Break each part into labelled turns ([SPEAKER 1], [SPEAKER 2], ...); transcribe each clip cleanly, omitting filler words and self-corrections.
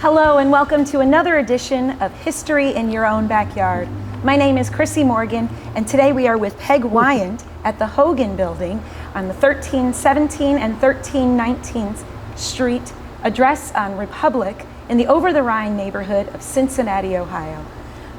[SPEAKER 1] Hello and welcome to another edition of History in Your Own Backyard. My name is Chrissy Morgan, and today we are with Peg Wyant at the Hogan building on the 1317 and 1319th Street address on Republic in the Over-the-Rhine neighborhood of Cincinnati, Ohio.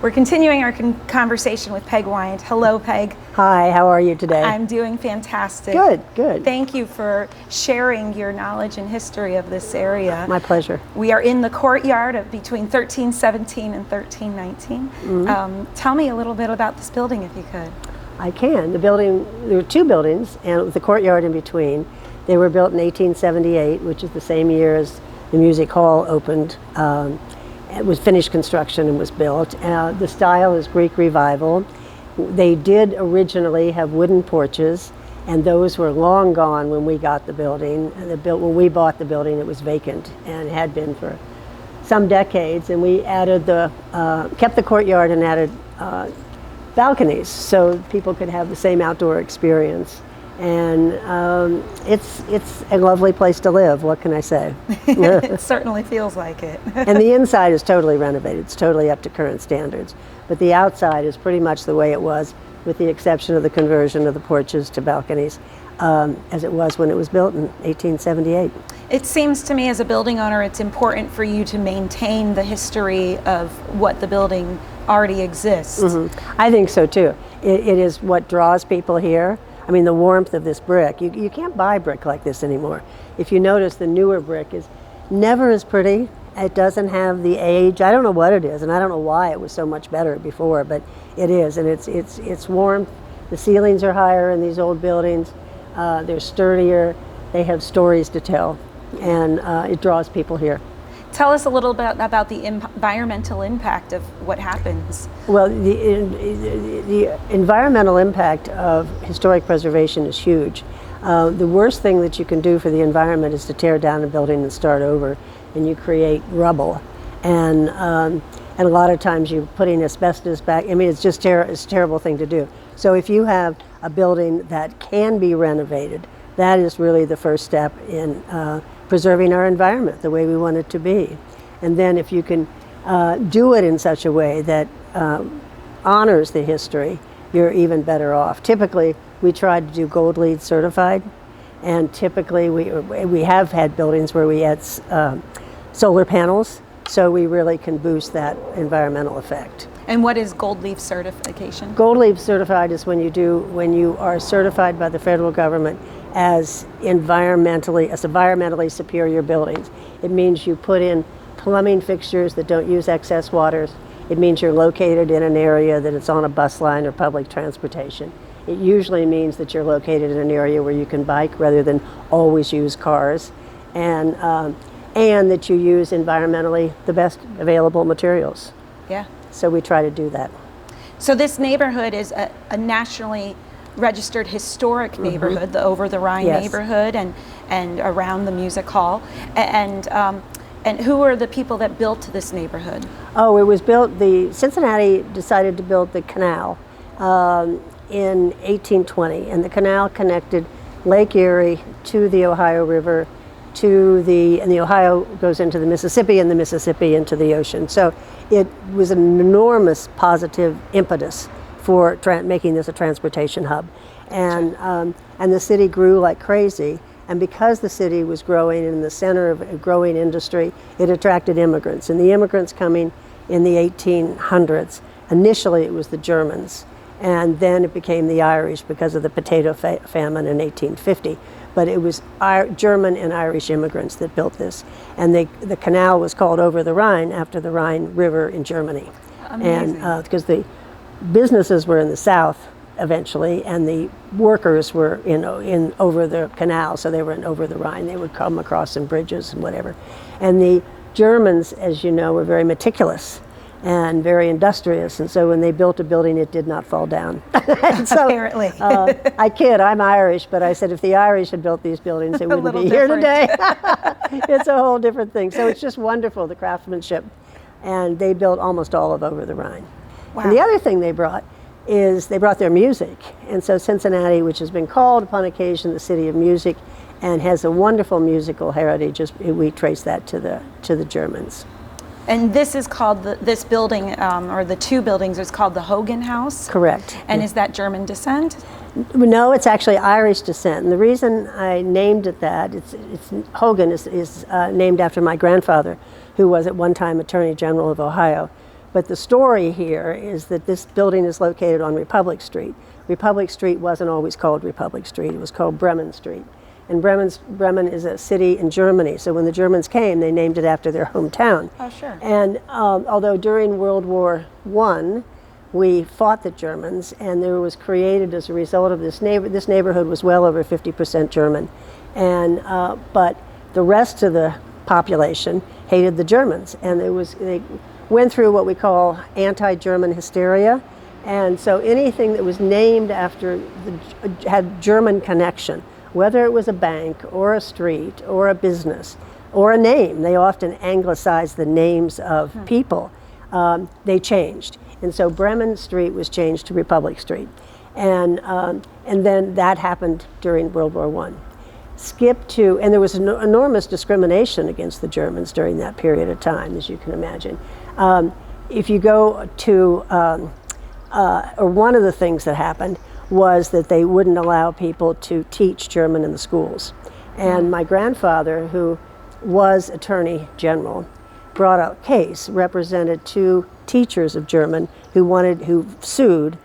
[SPEAKER 1] We're continuing our conversation with Peg Wyant. Hello, Peg.
[SPEAKER 2] Hi, how are you today?
[SPEAKER 1] I'm doing fantastic.
[SPEAKER 2] Good.
[SPEAKER 1] Thank you for sharing your knowledge and history of this area.
[SPEAKER 2] My pleasure.
[SPEAKER 1] We are in the courtyard of between 1317 and 1319. Tell me a little bit about this building, if you could.
[SPEAKER 2] I can. The building, there were two buildings, and with the courtyard in between. They were built in 1878, which is the same year as the music hall opened. It was finished construction and was built. The style is Greek Revival. They did originally have wooden porches, and those were long gone when we got the building. When we bought the building, it was vacant and had been for some decades. And we added kept the courtyard and added balconies so people could have the same outdoor experience. And it's a lovely place to live. What can I say?
[SPEAKER 1] It certainly feels like it.
[SPEAKER 2] And the inside is totally renovated. It's totally up to current standards. But the outside is pretty much the way it was, with the exception of the conversion of the porches to balconies, as it was when it was built in 1878.
[SPEAKER 1] It seems to me, as a building owner, it's important for you to maintain the history of what the building already exists.
[SPEAKER 2] Mm-hmm. I think so too. It is what draws people here. I mean, the warmth of this brick. You can't buy brick like this anymore. If you notice, the newer brick is never as pretty. It doesn't have the age. I don't know what it is, and I don't know why it was so much better before, but it is, and it's warm. The ceilings are higher in these old buildings. They're sturdier. They have stories to tell, and it draws people here.
[SPEAKER 1] Tell us a little bit about the environmental impact of what happens.
[SPEAKER 2] Well, the environmental impact of historic preservation is huge. The worst thing that you can do for the environment is to tear down a building and start over, and you create rubble. And a lot of times you're putting asbestos back. I mean, it's just it's a terrible thing to do. So if you have a building that can be renovated, that is really the first step in preserving our environment the way we want it to be. And then if you can do it in such a way that honors the history, you're even better off. Typically, we try to do Gold LEED certified, and typically we have had buildings where we add solar panels, so we really can boost that environmental effect.
[SPEAKER 1] And what is Gold LEED certification?
[SPEAKER 2] Gold LEED certified is when you are certified by the federal government as environmentally superior buildings. It means you put in plumbing fixtures that don't use excess waters. It means you're located in an area that it's on a bus line or public transportation. It usually means that you're located in an area where you can bike rather than always use cars, and that you use environmentally the best available materials.
[SPEAKER 1] Yeah.
[SPEAKER 2] So we try to do that.
[SPEAKER 1] So this neighborhood is a nationally registered historic neighborhood, the Over-the-Rhine neighborhood, and around the music hall. And who are the people that built this neighborhood?
[SPEAKER 2] Oh, it was built, Cincinnati decided to build the canal in 1820, and the canal connected Lake Erie to the Ohio River, and the Ohio goes into the Mississippi, and the Mississippi into the ocean. So it was an enormous positive impetus for making this a transportation hub. And the city grew like crazy. And because the city was growing in the center of a growing industry, it attracted immigrants. And the immigrants coming in the 1800s, initially it was the Germans, and then it became the Irish because of the potato famine in 1850. But it was German and Irish immigrants that built this. And the canal was called Over-the-Rhine after the Rhine River in Germany.
[SPEAKER 1] Amazing.
[SPEAKER 2] And because the businesses were in the south eventually, and the workers were in over the canal, so they were in Over-the-Rhine. They would come across in bridges and whatever. And the Germans, as you know, were very meticulous and very industrious, and so when they built a building, it did not fall down. So,
[SPEAKER 1] apparently.
[SPEAKER 2] I kid, I'm Irish, but I said if the Irish had built these buildings, they wouldn't be here today. It's a whole different thing. So it's just wonderful, the craftsmanship. And they built almost all of Over-the-Rhine.
[SPEAKER 1] Wow.
[SPEAKER 2] And the other thing they brought is they brought their music. And so Cincinnati, which has been called upon occasion the city of music, and has a wonderful musical heritage, we trace that to the Germans.
[SPEAKER 1] And this is called, this building, or the two buildings, is called the Hogan House?
[SPEAKER 2] Correct.
[SPEAKER 1] And is that German descent?
[SPEAKER 2] No, it's actually Irish descent. And the reason I named it that, Hogan is named after my grandfather, who was at one time Attorney General of Ohio. But the story here is that this building is located on Republic Street. Republic Street wasn't always called Republic Street, it was called Bremen Street. And Bremen is a city in Germany, so when the Germans came, they named it after their hometown.
[SPEAKER 1] Oh, sure.
[SPEAKER 2] And although during World War I, we fought the Germans, and there was created as a result of this neighborhood was well over 50% German. And, but the rest of the population hated the Germans, and they went through what we call anti-German hysteria. And so anything that was named after had German connection, whether it was a bank or a street or a business or a name. They often anglicized the names of people. They changed. And so Bremen Street was changed to Republic Street. And then that happened during World War I. Skip to, and there was enormous discrimination against the Germans during that period of time, as you can imagine. If you go to, or one of the things that happened was that they wouldn't allow people to teach German in the schools. And my grandfather, who was Attorney General, brought a case, represented two teachers of German who sued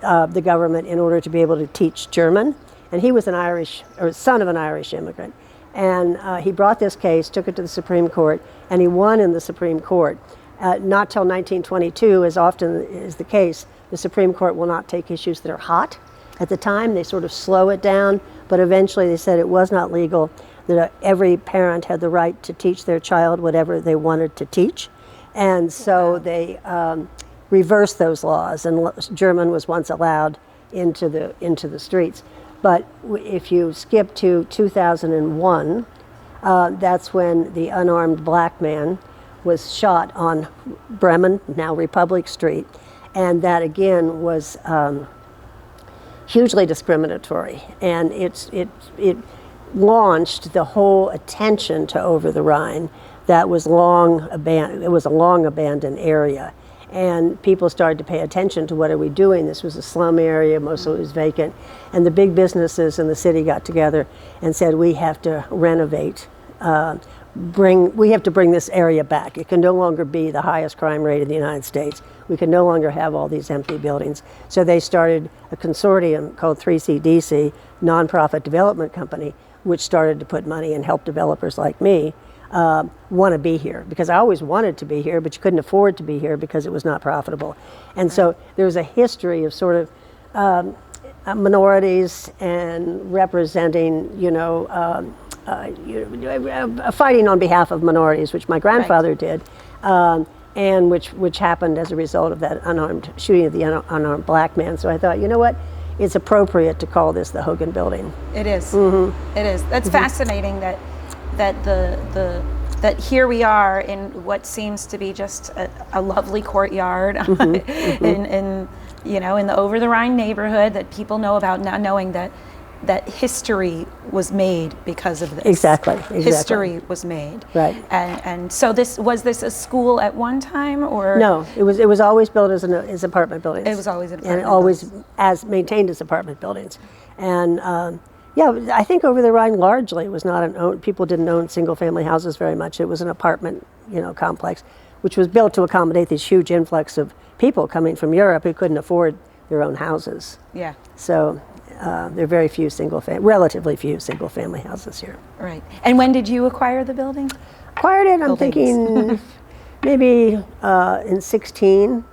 [SPEAKER 2] the government in order to be able to teach German. And he was an Irish, or son of an Irish immigrant. And he brought this case, took it to the Supreme Court, and he won in the Supreme Court. Not till 1922, as often is the case, the Supreme Court will not take issues that are hot. At the time, they sort of slow it down, but eventually they said it was not legal, that every parent had the right to teach their child whatever they wanted to teach. And so they reversed those laws, and German was once allowed into the streets. But if you skip to 2001, that's when the unarmed black man was shot on Bremen, now Republic Street, and that again was hugely discriminatory, and it launched the whole attention to Over-the-Rhine that was long abandoned. It was a long abandoned area, and people started to pay attention to what are we doing. This was a slum area, most of it was vacant, and the big businesses in the city got together and said, we have to renovate. We have to bring this area back. It can no longer be the highest crime rate in the United States. We can no longer have all these empty buildings. So they started a consortium called 3CDC, Nonprofit Development Company, which started to put money and help developers like me want to be here. Because I always wanted to be here, but you couldn't afford to be here because it was not profitable. And so there's a history of sort of minorities and representing, fighting on behalf of minorities, which my grandfather did, and which happened as a result of that shooting of the unarmed black man. So I thought, you know what, it's appropriate to call this the Hogan Building.
[SPEAKER 1] It is. Mm-hmm. It is. That's fascinating that that here we are in what seems to be just a lovely courtyard in the Over-the-Rhine neighborhood that people know about, not knowing that history was made because of this.
[SPEAKER 2] Exactly.
[SPEAKER 1] History was made.
[SPEAKER 2] Right.
[SPEAKER 1] And so was this a school at one time, or?
[SPEAKER 2] No, it was always built as apartment buildings.
[SPEAKER 1] It was always an apartment
[SPEAKER 2] and always as maintained as apartment buildings. And I think Over-the-Rhine largely was not people didn't own single family houses very much. It was an apartment, complex, which was built to accommodate this huge influx of people coming from Europe who couldn't afford their own houses.
[SPEAKER 1] Yeah.
[SPEAKER 2] So there are relatively few single family houses here.
[SPEAKER 1] Right. And when did you acquire the building?
[SPEAKER 2] Acquired it, I'm thinking maybe in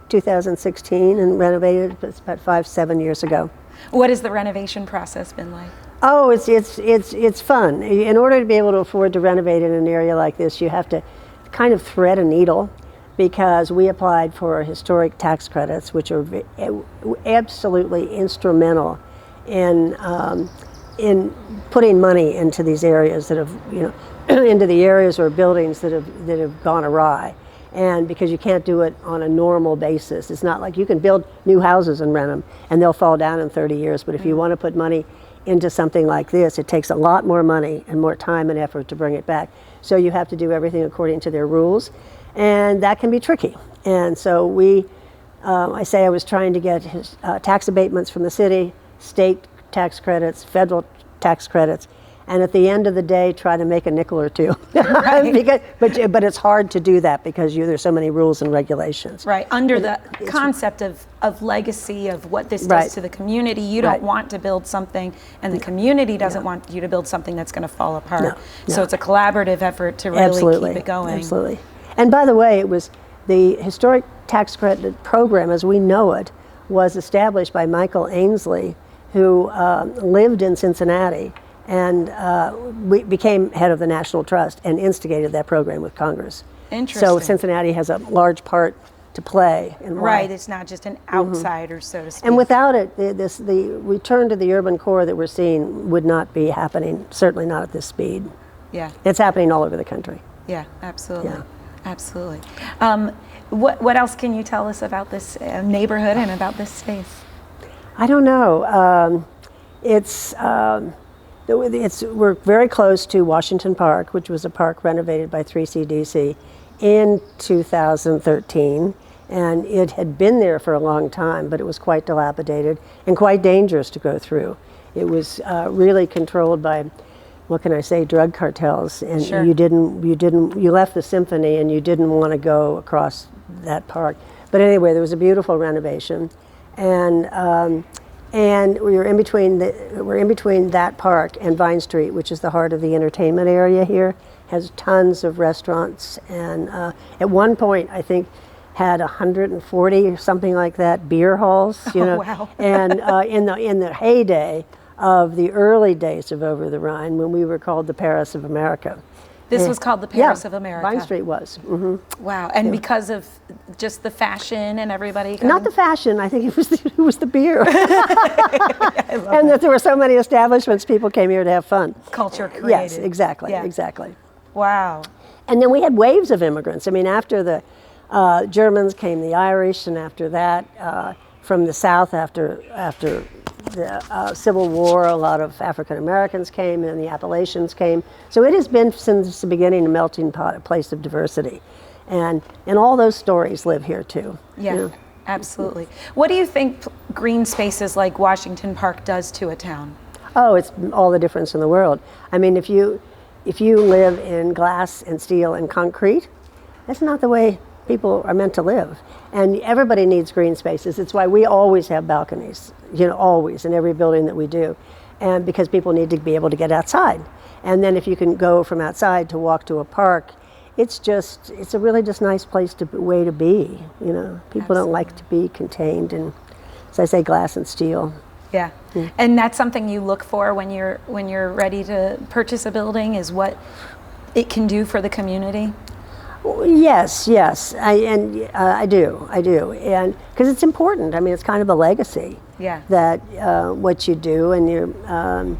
[SPEAKER 2] 2016, and renovated it about 5-7 years ago.
[SPEAKER 1] What has the renovation process been like?
[SPEAKER 2] Oh, it's fun. In order to be able to afford to renovate in an area like this, you have to kind of thread a needle, because we applied for historic tax credits, which are absolutely instrumental in putting money into these areas that have, into the areas or buildings that have gone awry. And because you can't do it on a normal basis. It's not like you can build new houses and rent them and they'll fall down in 30 years. But if you want to put money into something like this, it takes a lot more money and more time and effort to bring it back. So you have to do everything according to their rules. and that can be tricky. And so I was trying to get his tax abatements from the city, state tax credits, federal tax credits, and at the end of the day, try to make a nickel or two.
[SPEAKER 1] Right.
[SPEAKER 2] but it's hard to do that because there's so many rules and regulations.
[SPEAKER 1] Right, under the concept of legacy, of what this does to the community. You don't want to build something, and the community doesn't want you to build something that's going to fall apart.
[SPEAKER 2] No.
[SPEAKER 1] So it's a collaborative effort to really keep it going.
[SPEAKER 2] Absolutely. And by the way, it was the historic tax credit program as we know it was established by Michael Ainsley, who lived in Cincinnati, and we became head of the National Trust and instigated that program with Congress.
[SPEAKER 1] Interesting.
[SPEAKER 2] So Cincinnati has a large part to play in why.
[SPEAKER 1] Right, it's not just an outsider, so to speak.
[SPEAKER 2] And without it, the return to the urban core that we're seeing would not be happening, certainly not at this speed.
[SPEAKER 1] Yeah.
[SPEAKER 2] It's happening all over the country.
[SPEAKER 1] Yeah, absolutely.
[SPEAKER 2] Yeah.
[SPEAKER 1] Absolutely. What else can you tell us about this neighborhood and about this space?
[SPEAKER 2] I don't know. We're very close to Washington Park, which was a park renovated by 3CDC in 2013, and it had been there for a long time, but it was quite dilapidated and quite dangerous to go through. It was really controlled by, what can I say, drug cartels, and
[SPEAKER 1] Sure.
[SPEAKER 2] you left the symphony and you didn't want to go across that park. But anyway, there was a beautiful renovation, and we're in between that park and Vine Street, which is the heart of the entertainment area here. Has tons of restaurants, and at one point I think had 140 or something like that beer halls.
[SPEAKER 1] Wow.
[SPEAKER 2] And in the heyday of the early days of Over-the-Rhine, when we were called the Paris of America.
[SPEAKER 1] This was called the Paris of America.
[SPEAKER 2] Vine Street was. Mm-hmm.
[SPEAKER 1] Wow, and because of just the fashion and everybody
[SPEAKER 2] Not the fashion, I think it was the beer.
[SPEAKER 1] and
[SPEAKER 2] that there were so many establishments, people came here to have fun.
[SPEAKER 1] Culture created.
[SPEAKER 2] Yes, exactly,
[SPEAKER 1] Yeah.
[SPEAKER 2] exactly.
[SPEAKER 1] Wow.
[SPEAKER 2] And then we had waves of immigrants. I mean, after the Germans came the Irish, and after that, from the South, after the Civil War, a lot of African Americans came, and the Appalachians came. So it has been since the beginning a melting pot, a place of diversity, and all those stories live here too.
[SPEAKER 1] Yeah,
[SPEAKER 2] You know?
[SPEAKER 1] absolutely. What do you think green spaces like Washington Park does to a town?
[SPEAKER 2] Oh, it's all the difference in the world. I mean, if you live in glass and steel and concrete, that's not the way people are meant to live. And everybody needs green spaces. It's why we always have balconies, always in every building that we do. And because people need to be able to get outside. And then if you can go from outside to walk to a park, it's a really just nice way to be, People don't like to be contained in, as I say, glass and steel.
[SPEAKER 1] Yeah. And that's something you look for when you're ready to purchase a building, is what it can do for the community?
[SPEAKER 2] Yes, I do, and because it's important. I mean, it's kind of a legacy.
[SPEAKER 1] Yeah.
[SPEAKER 2] That what you do, and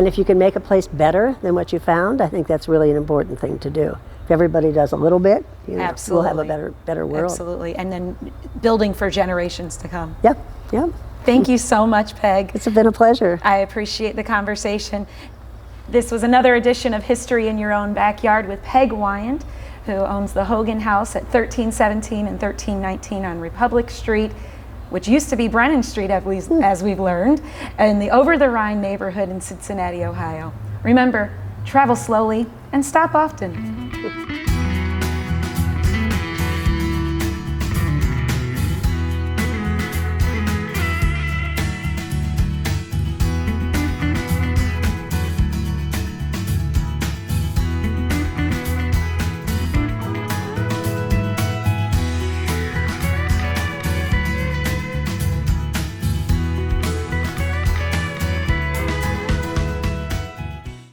[SPEAKER 2] if you can make a place better than what you found, I think that's really an important thing to do. If everybody does a little bit, we'll have a better world.
[SPEAKER 1] Absolutely, and then building for generations to come.
[SPEAKER 2] Yep.
[SPEAKER 1] Thank you so much, Peg.
[SPEAKER 2] It's been a pleasure.
[SPEAKER 1] I appreciate the conversation. This was another edition of History in Your Own Backyard with Peg Wyand, who owns the Hogan House at 1317 and 1319 on Republic Street, which used to be Brennan Street, as we've learned, in the Over-the-Rhine neighborhood in Cincinnati, Ohio. Remember, travel slowly and stop often.